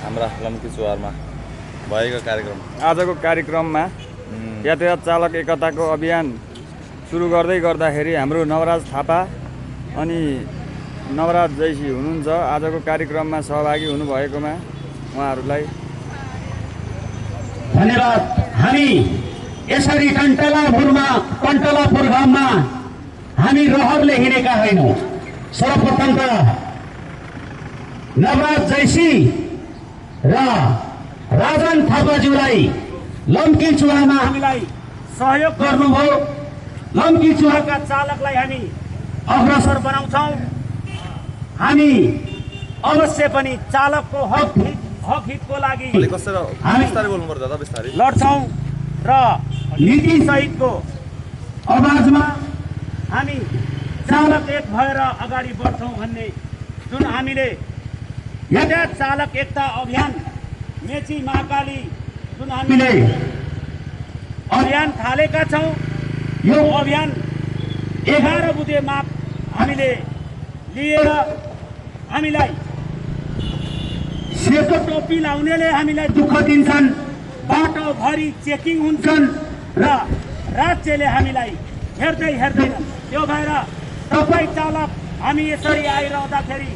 हाम्रा लम्की चुहारमा भएको कार्यक्रम आजको कार्यक्रममा यातायात चालक एकताको अभियान सुरु गर्दै गर्दाखेरि हाम्रो नवराज थापा अनि नवराज जैसी हुनुहुन्छ। आजको कार्यक्रममा सहभागी हुनुभएकोमा उहाँहरूलाई धन्यवाद। हामी यसरी कण्टलापुर गाउँमा हामी रहरले हिँडेका होइनौँ। सर्वप्रथम त नवराज जैसी र राजन थापाज्यूलाई लम्की चुहामा हामीलाई सहयोग गर्नुभयो। लम्की चुहाका चालकलाई हामी अग्रसर बनाउँछौँ। हामी अवश्य पनि चालकको हक हितको लागि लड्छौँ र नीति सहितको आवाजमा हामी चालक एक भएर अगाडि बढ्छौँ भन्ने जुन हामीले यातायात चालक एकता अभियान मेची महाकाली जुन हामीले अभियान थालेका छौँ, यो अभियान 11 बुधे माप हामीले लिएर हामीलाई सेतो टोपी लाउनेले हामीलाई दुःख दिन्छन्, बाटोभरि चेकिङ हुन्छन् र राज्यले हामीलाई हेर्दैन। त्यो भएर तपाईँ चालक हामी यसरी आइरहँदाखेरि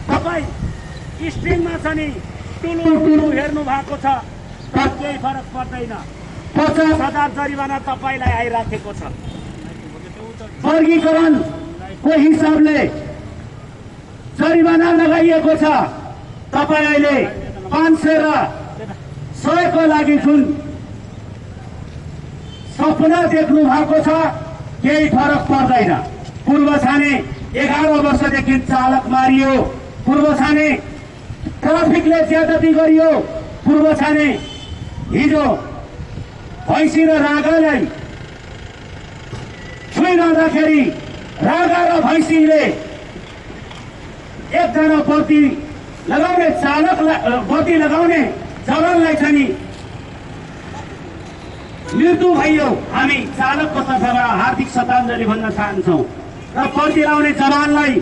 तपाईँ स्ट्रिङमा छ नि टुलु हेर्नु भएको छ, तर केही फरक पर्दैन। 50,000 जरिवाना तपाईँलाई आइराखेको छ। वर्गीकरणको हिसाबले जरिवाना लगाइएको छ। तपाईँ अहिले 500 र 100 को लागि जुन सपना देख्नु भएको छ, केही फरक पर्दैन। पूर्व छाने 11 वर्षदेखि चालक मारियो। पूर्व छाने ट्राफिकले ज्यादती गरियो। पूर्व छाने हिजो भैँसी र रागालाई छुइरहँदाखेरि रागा र भैँसीले एकजना बत्ती लगाउने चालकलाई बत्ती लगाउने जवानलाई छ नि मृत्यु भयो। हामी चालकको तर्फबाट हार्दिक श्रद्धाञ्जली भन्न चाहन्छौँ र बत्ती लगाउने जवानलाई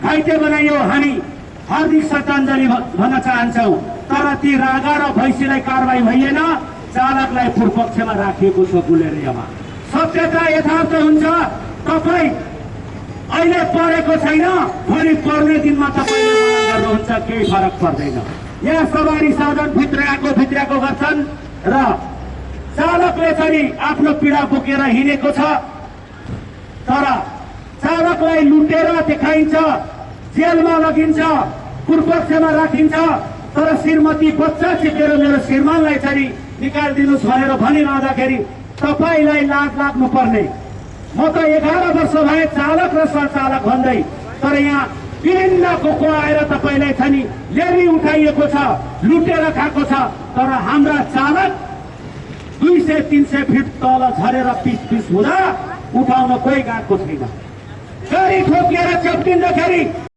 घाइते बनाइयो। हामी हार्दिक श्रद्धाञ्जली भन्न चाहन्छौँ। तर ती रागा र भैँसीलाई कारवाही भइएन, चालकलाई पूर्वपक्षमा राखिएको छ गुलेरियामा। सत्यता यथार्थ हुन्छ। तपाईँ अहिले पढेको छैन, भोलि पढ्ने दिनमा तपाईँले मना गर्नुहुन्छ, केही फरक पर्दैन। यहाँ सवारी साधन भित्र्याएको गर्छन् र चालकले चाहिँ आफ्नो पीडा बोकेर हिँडेको छ। तर चालकलाई लुटेर देखाइन्छ, जेलमा लगिन्छ, पूर्वपक्षमा राखिन्छ। तर श्रीमती बच्चा चिपेर मेरो श्रीमानलाई चाहिँ निकालिदिनुहोस् भनेर भनिरहँदाखेरि तपाईँलाई लाज लाग्नु पर्ने। म त 11 वर्ष भए चालक र सञ्चालक भन्दै, तर यहाँ विभिन्न को आएर तपाईँलाई छ नि लेरी उठाइएको छ, लुटेर खाएको छ। तर हाम्रा चालक 200-300 फिट तल झरेर पिस हुँदा उठाउन कोही गएको छैन। गाडी ठोकिएर चप्टिँदाखेरि